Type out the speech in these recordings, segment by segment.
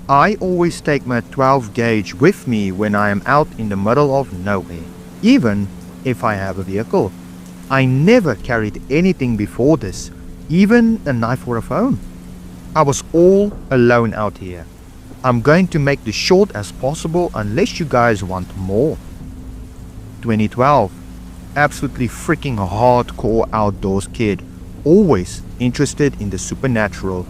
I always take my 12 gauge with me when I am out in the middle of nowhere, even if I have a vehicle. I never carried anything before this, even a knife or a phone. I was all alone out here. I'm going to make this short as possible unless you guys want more. 2012. Absolutely freaking hardcore outdoors kid, always interested in the supernatural.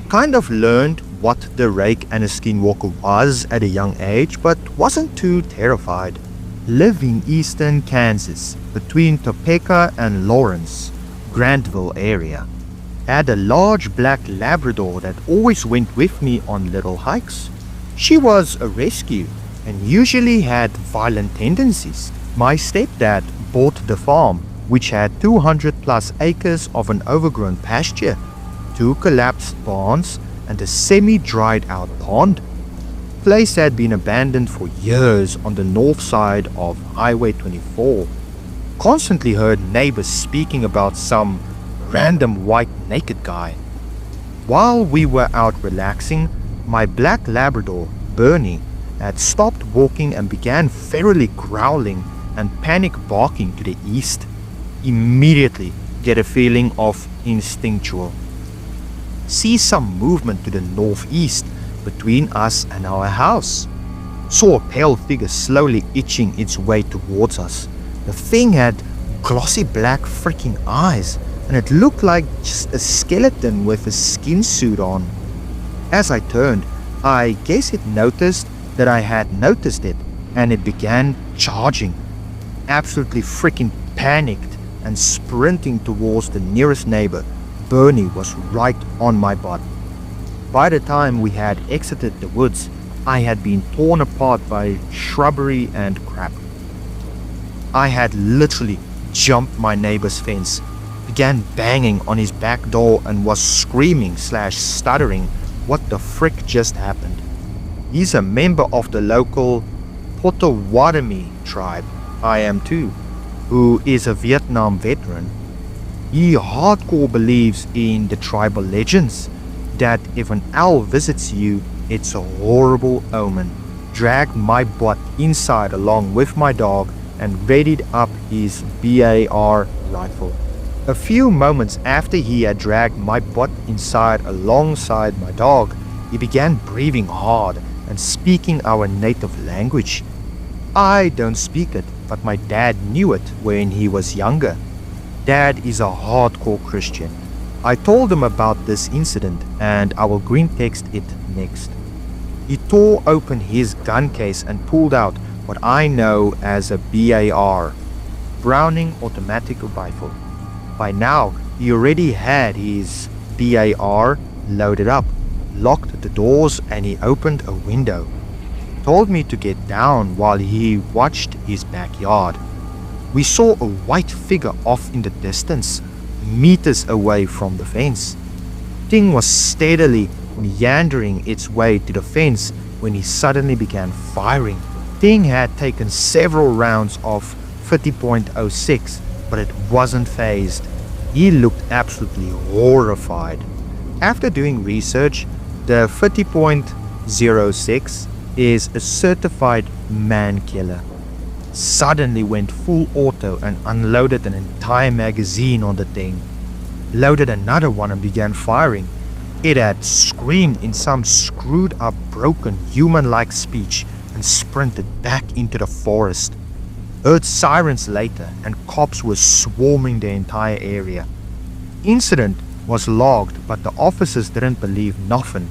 Kind of learned what the rake and a skinwalker was at a young age, but wasn't too terrified. Live in eastern Kansas, between Topeka and Lawrence, Grantville area. Had a large black Labrador that always went with me on little hikes. She was a rescue and usually had violent tendencies. My stepdad bought the farm, which had 200 plus acres of an overgrown pasture, 2 collapsed barns, and a semi-dried out pond. Place had been abandoned for years on the north side of Highway 24. Constantly heard neighbors speaking about some random white naked guy. While we were out relaxing, my black Labrador, Bernie, had stopped walking and began ferally growling and panic barking to the east. Immediately get a feeling of instinctual. See some movement to the northeast between us and our house. Saw a pale figure slowly itching its way towards us. The thing had glossy black freaking eyes, and it looked like just a skeleton with a skin suit on. As I turned, I guess it noticed that I had noticed it, and it began charging. Absolutely freaking panicked and sprinting towards the nearest neighbor. Bernie was right on my butt. By the time we had exited the woods, I had been torn apart by shrubbery and crap. I had literally jumped my neighbor's fence, began banging on his back door, and was screaming / stuttering what the frick just happened. He's a member of the local Potawatomi tribe, I am too, who is a Vietnam veteran. He hardcore believes in the tribal legends that if an owl visits you, it's a horrible omen. Dragged my butt inside along with my dog and readied up his BAR rifle. A few moments after he had dragged my butt inside alongside my dog, he began breathing hard and speaking our native language. I don't speak it, but my dad knew it when he was younger. Dad is a hardcore Christian. I told him about this incident and I will green text it next. He tore open his gun case and pulled out what I know as a BAR, Browning Automatic Rifle. By now, he already had his BAR loaded up, locked the doors, and he opened a window. Told me to get down while he watched his backyard. We saw a white figure off in the distance, meters away from the fence. Thing was steadily meandering its way to the fence when he suddenly began firing. Thing had taken several rounds of 50.06, but it wasn't phased. He looked absolutely horrified. After doing research, the 50.06 is a certified man killer. Suddenly went full auto and unloaded an entire magazine on the thing. Loaded another one and began firing. It had screamed in some screwed up, broken, human-like speech and sprinted back into the forest. Heard sirens later and cops were swarming the entire area. Incident was logged, but the officers didn't believe nothing.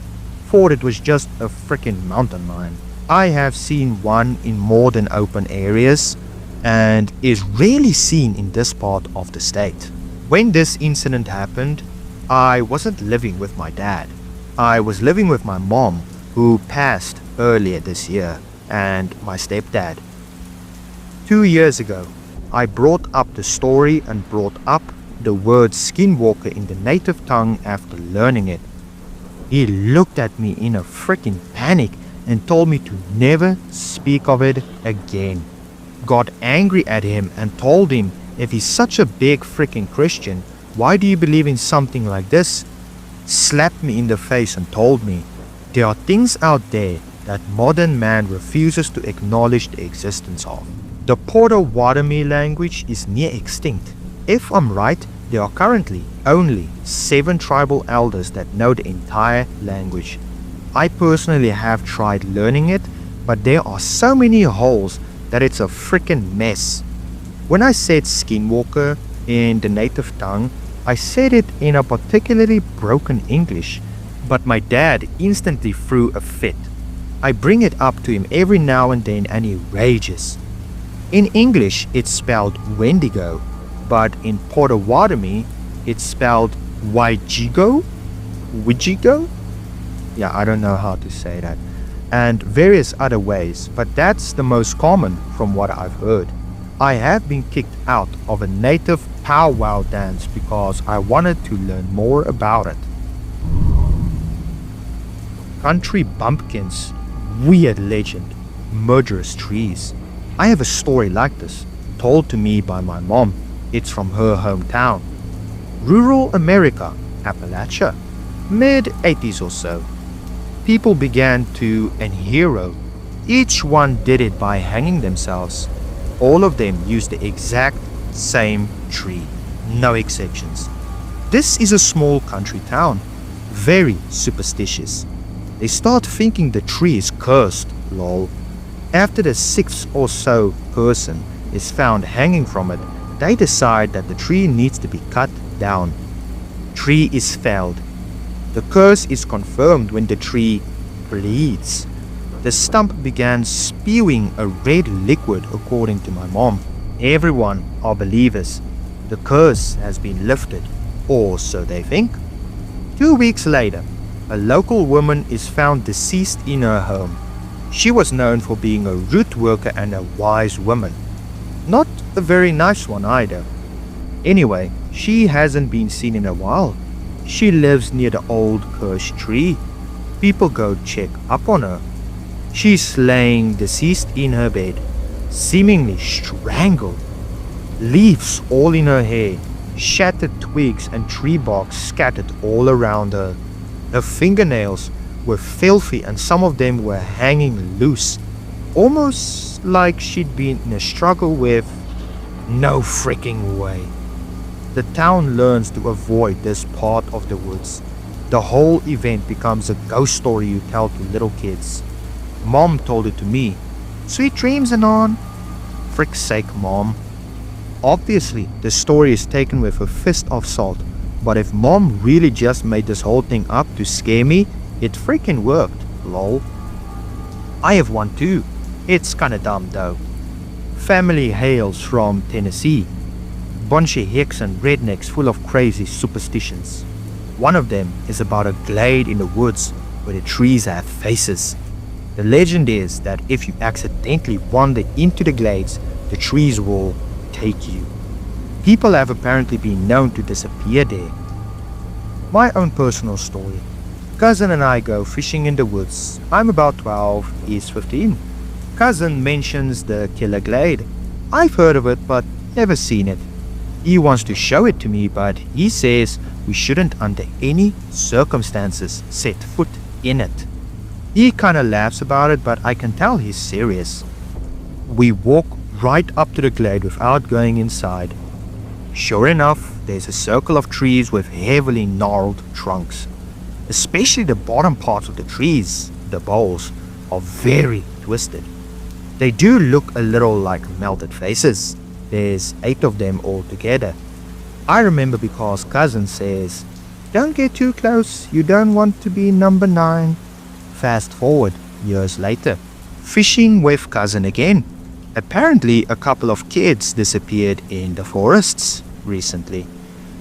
Thought it was just a frickin' mountain lion. I have seen one in more than open areas and is rarely seen in this part of the state. When this incident happened, I wasn't living with my dad. I was living with my mom, who passed earlier this year, and my stepdad. 2 years ago, I brought up the story and brought up the word skinwalker in the native tongue after learning it. He looked at me in a freaking panic and told me to never speak of it again. Got angry at him and told him if he's such a big freaking Christian, why do you believe in something like this? Slapped me in the face and told me, There are things out there that modern man refuses to acknowledge the existence of. The Potawatomi language is near extinct. If I'm right, there are currently only 7 tribal elders that know the entire language. I personally have tried learning it, but there are so many holes that it's a freaking mess. When I said skinwalker in the native tongue, I said it in a particularly broken English, but my dad instantly threw a fit. I bring it up to him every now and then and he rages. In English, it's spelled Wendigo, but in Potawatomi, it's spelled Wijigo? Wijigo? Yeah, I don't know how to say that. And various other ways, but that's the most common from what I've heard. I have been kicked out of a native powwow dance because I wanted to learn more about it. Country bumpkins, weird legend, murderous trees. I have a story like this, told to me by my mom. It's from her hometown. Rural America, Appalachia, mid-80s or so. People began to hero. Each one did it by hanging themselves. All of them used the exact same tree, no exceptions. This is a small country town, very superstitious. They start thinking the tree is cursed, lol. After the 6th or so person is found hanging from it, they decide that the tree needs to be cut down. Tree is felled. The curse is confirmed when the tree bleeds. The stump began spewing a red liquid according to my mom. Everyone are believers. The curse has been lifted, or so they think. 2 weeks later, a local woman is found deceased in her home. She was known for being a root worker and a wise woman. Not a very nice one either. Anyway, she hasn't been seen in a while. She lives near the old cursed tree. People go check up on her. She's laying deceased in her bed, seemingly strangled. Leaves all in her hair, shattered twigs and tree bark scattered all around her. Her fingernails were filthy and some of them were hanging loose, almost like she'd been in a struggle with. No freaking way. The town learns to avoid this part of the woods. The whole event becomes a ghost story you tell to little kids. Mom told it to me. Sweet dreams, Anon. Frick's sake, Mom. Obviously, the story is taken with a fist of salt, but if Mom really just made this whole thing up to scare me, it freaking worked, lol. I have one too. It's kinda dumb though. Family hails from Tennessee. Bunch of hicks and rednecks full of crazy superstitions. One of them is about a glade in the woods where the trees have faces. The legend is that if you accidentally wander into the glades, the trees will take you. People have apparently been known to disappear there. My own personal story. Cousin and I go fishing in the woods. I'm about 12, he's 15. Cousin mentions the Killer Glade. I've heard of it but never seen it. He wants to show it to me, but he says we shouldn't under any circumstances set foot in it. He kinda laughs about it, but I can tell he's serious. We walk right up to the glade without going inside. Sure enough, there's a circle of trees with heavily gnarled trunks. Especially the bottom parts of the trees, the boles, are very twisted. They do look a little like melted faces. There's 8 of them all together. I remember because cousin says, "Don't get too close, you don't want to be number 9. Fast forward, years later, fishing with cousin again. Apparently a couple of kids disappeared in the forests recently.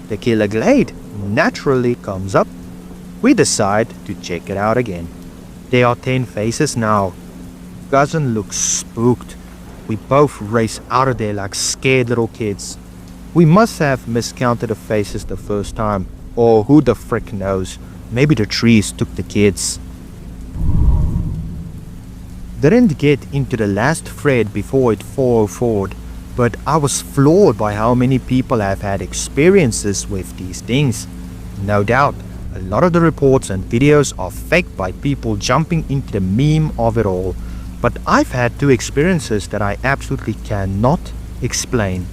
The Killer Glade naturally comes up. We decide to check it out again. There are 10 faces now. Cousin looks spooked. We both race out of there like scared little kids. We must have miscounted the faces the first time, or who the frick knows, maybe the trees took the kids." Didn't get into the last thread before it 404'd, but I was floored by how many people have had experiences with these things. No doubt, A lot of the reports and videos are faked by people jumping into the meme of it all, but I've had two experiences that I absolutely cannot explain.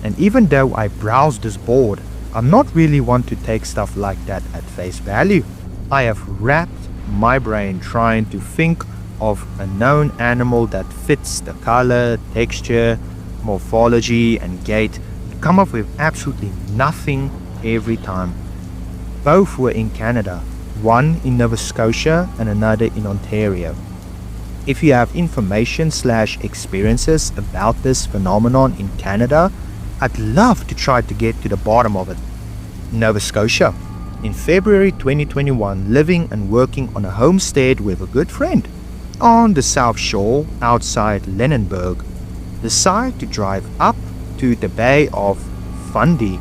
And even though I browsed this board, I'm not really one to take stuff like that at face value. I have wrapped my brain trying to think of a known animal that fits the color, texture, morphology and gait, and come up with absolutely nothing every time. Both were in Canada, one in Nova Scotia and another in Ontario. If you have information/experiences about this phenomenon in Canada, I'd love to try to get to the bottom of it. Nova Scotia. In February 2021, living and working on a homestead with a good friend on the South Shore outside Lunenburg. Decide to drive up to the Bay of Fundy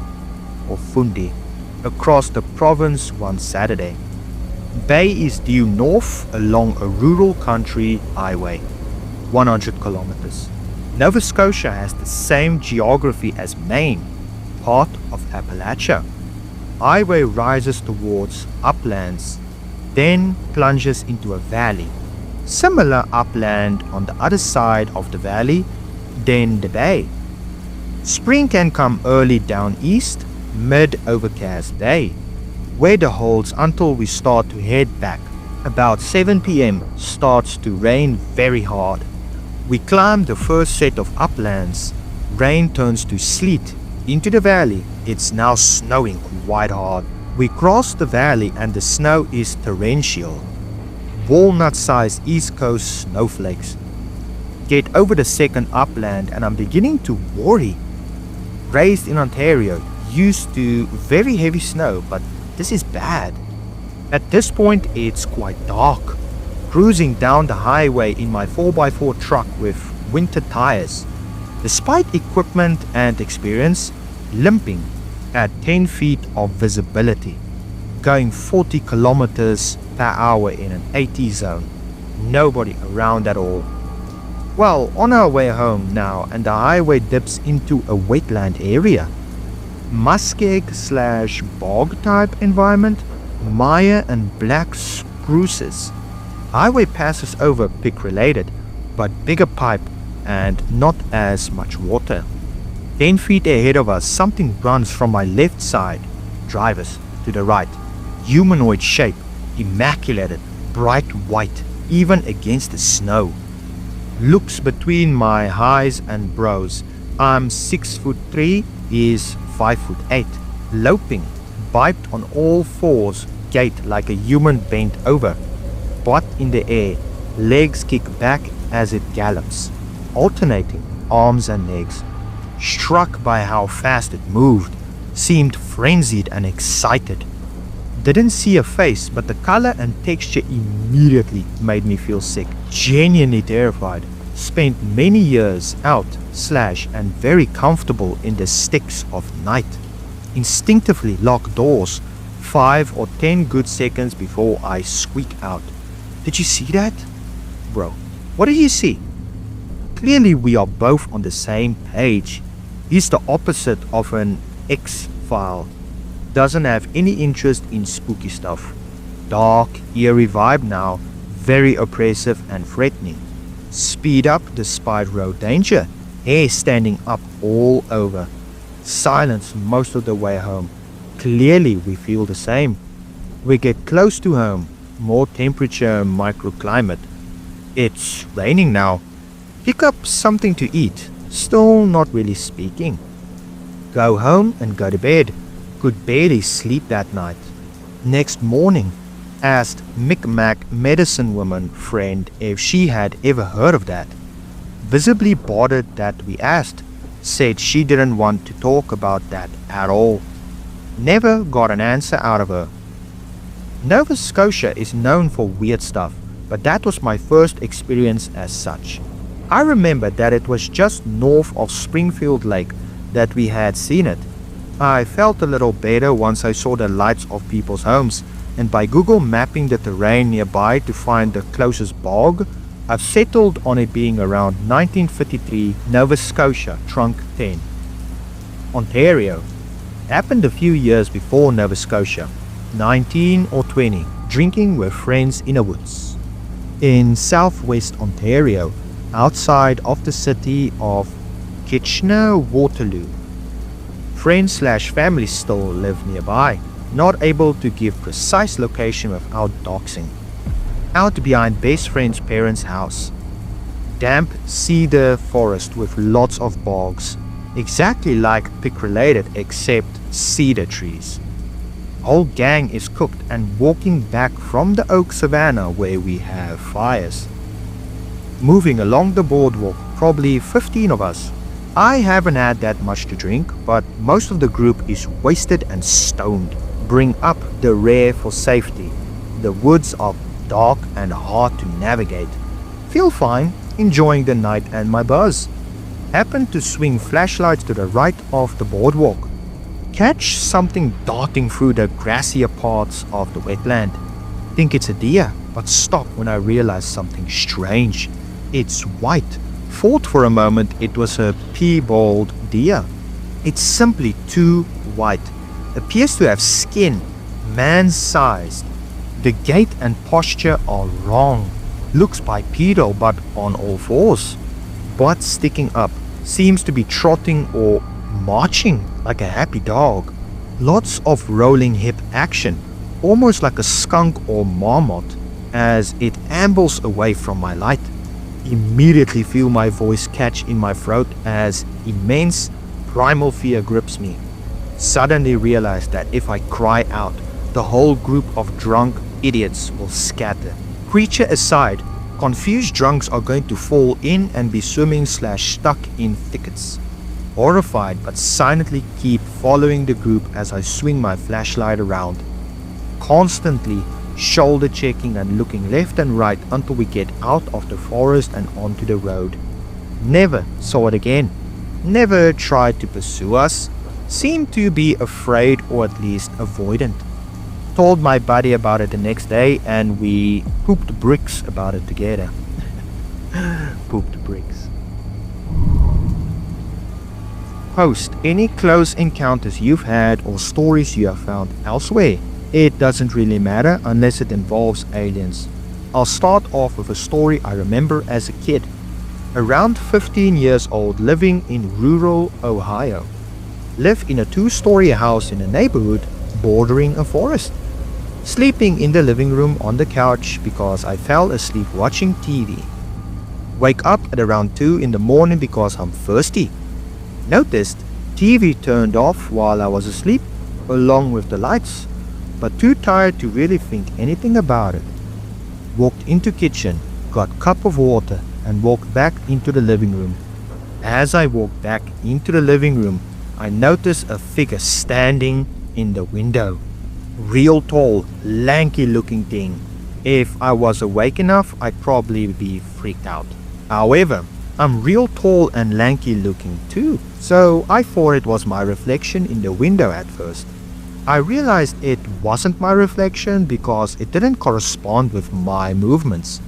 across the province one Saturday. Bay is due north along a rural country highway, 100 kilometers. Nova Scotia has the same geography as Maine, part of Appalachia. Highway rises towards uplands, then plunges into a valley. Similar upland on the other side of the valley, then the bay. Spring can come early down east, mid-overcast day. Weather holds until we start to head back. About 7 p.m. starts to rain very hard. We climb the first set of uplands. Rain turns to sleet into the valley. It's now snowing quite hard. We cross the valley and the snow is torrential. Walnut-sized East Coast snowflakes. Get over the second upland and I'm beginning to worry. Raised in Ontario, used to very heavy snow, but this is bad. At this point it's quite dark. Cruising down the highway in my 4x4 truck with winter tires. Despite equipment and experience, limping at 10 feet of visibility. Going 40 kilometers per hour in an 80 zone. Nobody around at all. Well, on our way home now and the highway dips into a wetland area. Muskeg/bog type environment, mire and black spruces. Highway passes over pig related, but bigger pipe and not as much water. 10 feet ahead of us, something runs from my left side, drivers to the right. Humanoid shape, immaculate, bright white, even against the snow. Looks between my highs and brows. I'm 6'3", is 5'8", loping, biped on all fours, gait like a human bent over. Butt in the air, legs kick back as it gallops, alternating arms and legs. Struck by how fast it moved, seemed frenzied and excited. Didn't see a face, but the color and texture immediately made me feel sick. Genuinely terrified. Spent many years out / and very comfortable in the sticks of night. Instinctively lock doors 5 or 10 good seconds before I squeak out. Did you see that? Bro, what did you see? Clearly we are both on the same page. He's the opposite of an X-file. Doesn't have any interest in spooky stuff. Dark, eerie vibe now, very oppressive and threatening. Speed up despite road danger, hair standing up all over. Silence most of the way home. Clearly we feel the same. We get close to home, more temperature, microclimate. It's raining now. Pick up something to eat, still not really speaking. Go home and go to bed. Could barely sleep that night. Next morning, asked Micmac medicine woman friend if she had ever heard of that. Visibly bothered that we asked, said she didn't want to talk about that at all. Never got an answer out of her. Nova Scotia is known for weird stuff, but that was my first experience as such. I remember that it was just north of Springfield Lake that we had seen it. I felt a little better once I saw the lights of people's homes, and by Google mapping the terrain nearby to find the closest bog, I've settled on it being around 1953 Nova Scotia Trunk 10. Ontario happened a few years before Nova Scotia. 19 or 20, drinking with friends in the woods. In southwest Ontario, outside of the city of Kitchener-Waterloo. Friends/family still live nearby, not able to give precise location without doxing. Out behind best friend's parents' house. Damp cedar forest with lots of bogs, exactly like pig-related except cedar trees. Whole gang is cooked and walking back from the oak savanna where we have fires. Moving along the boardwalk, probably 15 of us. I haven't had that much to drink, but most of the group is wasted and stoned. Bring up the rear for safety. The woods are dark and hard to navigate. Feel fine, enjoying the night and my buzz. Happen to swing flashlights to the right of the boardwalk. Catch something darting through the grassier parts of the wetland. Think it's a deer, but stop when I realize something strange. It's white. Thought for a moment it was a piebald deer. It's simply too white. Appears to have skin, man-sized. The gait and posture are wrong. Looks bipedal but on all fours. Butt sticking up. Seems to be trotting or marching like a happy dog. Lots of rolling hip action, almost like a skunk or marmot, as it ambles away from my light. Immediately feel my voice catch in my throat as immense primal fear grips me. Suddenly realize that if I cry out, the whole group of drunk idiots will scatter. Creature aside, confused drunks are going to fall in and be swimming/stuck in thickets. Horrified but silently keep following the group as I swing my flashlight around. Constantly shoulder checking and looking left and right until we get out of the forest and onto the road. Never saw it again. Never tried to pursue us. Seemed to be afraid or at least avoidant. Told my buddy about it the next day and we pooped bricks about it together. Pooped bricks. Post any close encounters you've had or stories you have found elsewhere. It doesn't really matter unless it involves aliens. I'll start off with a story I remember as a kid. Around 15 years old, living in rural Ohio. Lived in a 2-story house in a neighborhood bordering a forest. Sleeping in the living room on the couch because I fell asleep watching TV. Wake up at around 2 in the morning because I'm thirsty. Noticed TV turned off while I was asleep, along with the lights, but too tired to really think anything about it. Walked into kitchen, got cup of water, and walked back into the living room. As I walked back into the living room, I noticed a figure standing in the window. Real tall, lanky looking thing. If I was awake enough, I'd probably be freaked out. However, I'm real tall and lanky looking too, so I thought it was my reflection in the window at first. I realized it wasn't my reflection because it didn't correspond with my movements.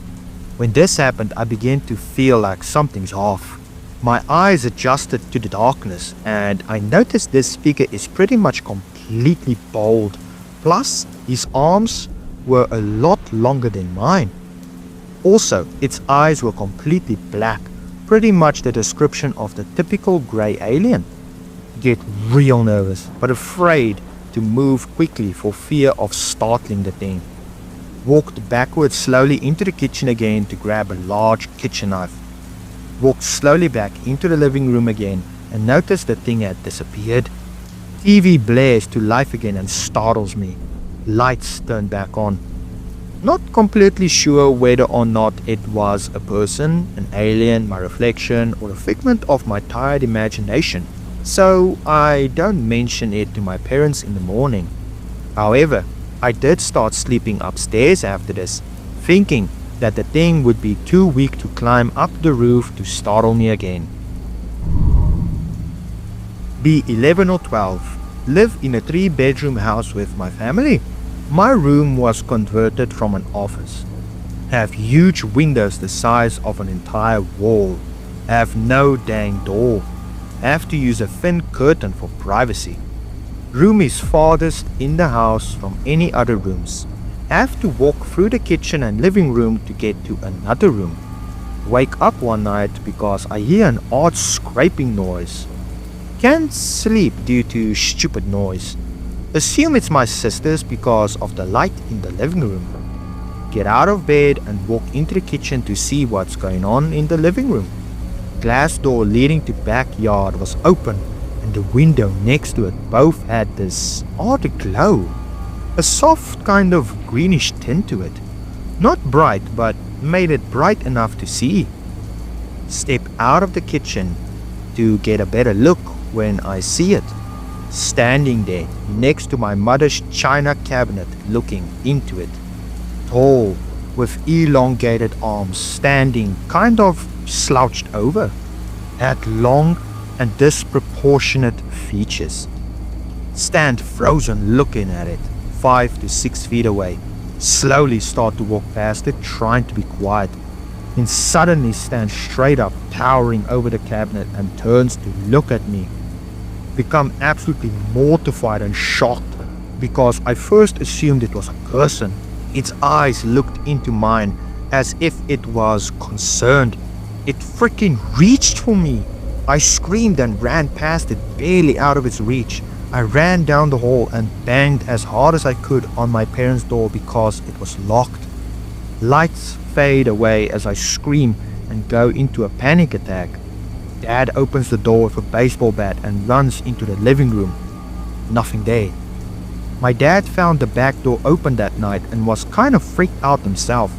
When this happened, I began to feel like something's off. My eyes adjusted to the darkness and I noticed this figure is pretty much completely bald. Plus, his arms were a lot longer than mine. Also, its eyes were completely black, pretty much the description of the typical grey alien. Get real nervous, but afraid to move quickly for fear of startling the thing. Walked backwards slowly into the kitchen again to grab a large kitchen knife. Walked slowly back into the living room again and noticed the thing had disappeared. TV blares to life again and startles me. Lights turned back on. Not completely sure whether or not it was a person, an alien, my reflection, or a figment of my tired imagination. So I don't mention it to my parents in the morning. However, I did start sleeping upstairs after this, thinking that the thing would be too weak to climb up the roof to startle me again. Be 11 or 12. Live in a 3-bedroom house with my family. My room was converted from an office. Have huge windows the size of an entire wall. Have no dang door. Have to use a thin curtain for privacy. Room is farthest in the house from any other rooms. Have to walk through the kitchen and living room to get to another room. Wake up one night because I hear an odd scraping noise. Can't sleep due to stupid noise. Assume it's my sister's because of the light in the living room. Get out of bed and walk into the kitchen to see what's going on in the living room. Glass door leading to backyard was open and the window next to it both had this odd glow. A soft kind of greenish tint to it. Not bright, but made it bright enough to see. Step out of the kitchen to get a better look when I see it. Standing there next to my mother's china cabinet looking into it. Tall, with elongated arms standing kind of slouched over. Had long and disproportionate features. Stand frozen looking at it, 5 to 6 feet away. Slowly start to walk past it, trying to be quiet. Then suddenly stand straight up, towering over the cabinet and turns to look at me. Become absolutely mortified and shocked because I first assumed it was a person. Its eyes looked into mine as if it was concerned. It freaking reached for me. I screamed and ran past it, barely out of its reach. I ran down the hall and banged as hard as I could on my parents' door because it was locked. Lights fade away as I scream and go into a panic attack. Dad opens the door with a baseball bat and runs into the living room. Nothing there. My dad found the back door open that night and was kind of freaked out himself.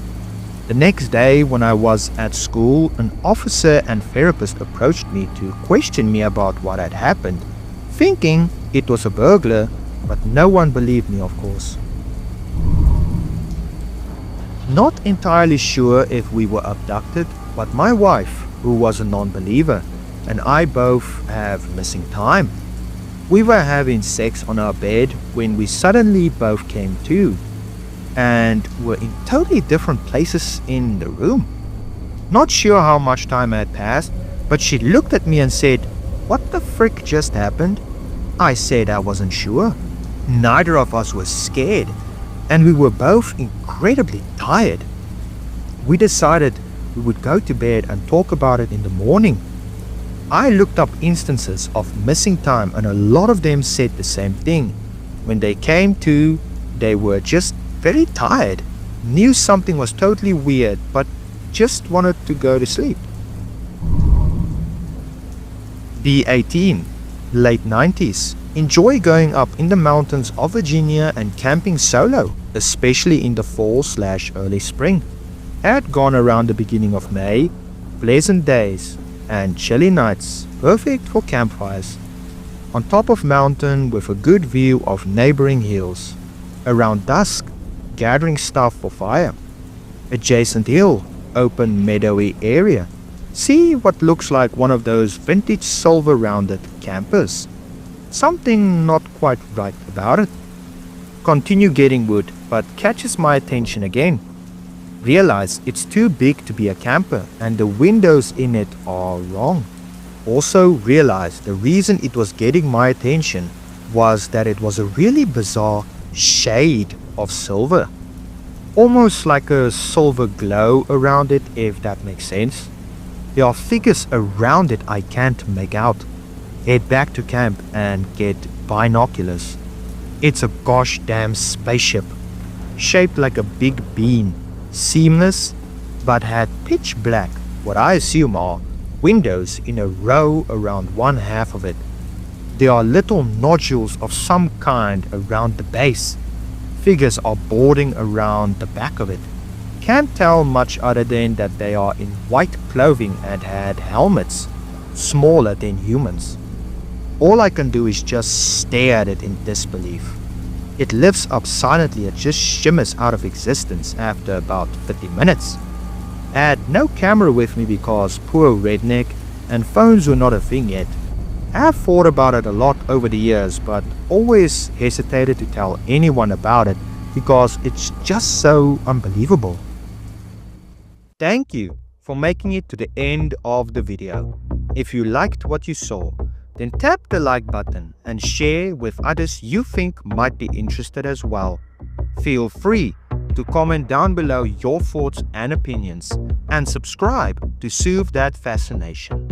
The next day when I was at school, an officer and therapist approached me to question me about what had happened, thinking it was a burglar, but no one believed me, of course. Not entirely sure if we were abducted, but my wife, who was a non-believer, and I both have missing time. We were having sex on our bed when we suddenly both came to, and were in totally different places in the room. Not sure how much time had passed, but she looked at me and said, "What the frick just happened?" I said I wasn't sure. Neither of us was scared, and we were both incredibly tired. We decided we would go to bed and talk about it in the morning. I looked up instances of missing time and a lot of them said the same thing. When they came to, they were just very tired, knew something was totally weird, but just wanted to go to sleep. B18, late 90s. Enjoy going up in the mountains of Virginia and camping solo, especially in the fall/early spring. Had gone around the beginning of May, pleasant days and chilly nights, perfect for campfires. On top of mountain with a good view of neighboring hills. Around dusk, gathering stuff for fire. Adjacent hill, open meadowy area. See what looks like one of those vintage silver rounded campers. Something not quite right about it. Continue getting wood, but catches my attention again. Realize it's too big to be a camper and the windows in it are wrong. Also realize the reason it was getting my attention was that it was a really bizarre shade of silver. Almost like a silver glow around it, if that makes sense. There are figures around it I can't make out. Head back to camp and get binoculars. It's a gosh damn spaceship, shaped like a big bean, seamless, but had pitch black, what I assume are windows in a row around one half of it. There are little nodules of some kind around the base. Figures are boarding around the back of it. Can't tell much other than that they are in white clothing and had helmets, smaller than humans. All I can do is just stare at it in disbelief. It lifts up silently and just shimmers out of existence after about 50 minutes. I had no camera with me because poor redneck and phones were not a thing yet. I have thought about it a lot over the years, but always hesitated to tell anyone about it because it's just so unbelievable. Thank you for making it to the end of the video. If you liked what you saw, then tap the like button and share with others you think might be interested as well. Feel free to comment down below your thoughts and opinions, and subscribe to soothe that fascination.